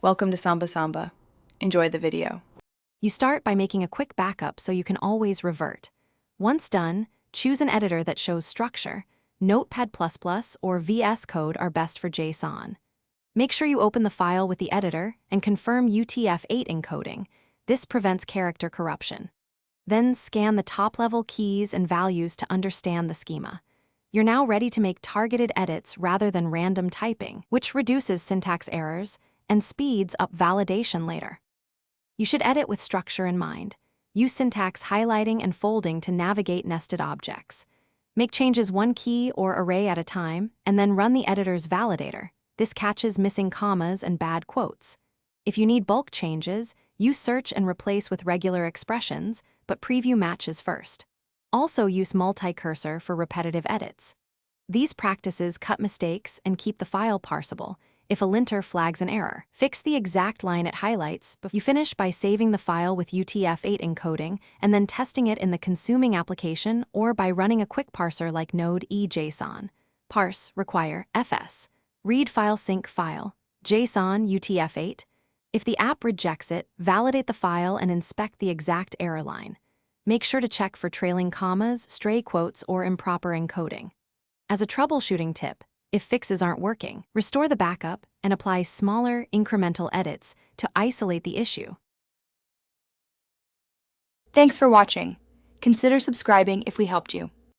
Welcome to Samba Samba. Enjoy the video. You start by making a quick backup so you can always revert. Once done, choose an editor that shows structure. Notepad++ or VS Code are best for Json. Make sure you open the file with the editor and confirm UTF-8 encoding. This prevents character corruption. Then scan the top-level keys and values to understand the schema. You're now ready to make targeted edits rather than random typing, which reduces syntax errors and speeds up validation later. You should edit with structure in mind. Use syntax highlighting and folding to navigate nested objects. Make changes one key or array at a time, and then run the editor's validator. This catches missing commas and bad quotes. If you need bulk changes, use search and replace with regular expressions, but preview matches first. Also use multi-cursor for repetitive edits. These practices cut mistakes and keep the file parsable. If a linter flags an error, fix the exact line it highlights. You finish by saving the file with UTF-8 encoding and then testing it in the consuming application or by running a quick parser like Node-e-Json. Parse, require, fs. Read file sync file, JSON UTF-8. If the app rejects it, validate the file and inspect the exact error line. Make sure to check for trailing commas, stray quotes, or improper encoding. As a troubleshooting tip, if fixes aren't working, restore the backup and apply smaller, incremental edits to isolate the issue. Thanks for watching. Consider subscribing if we helped you.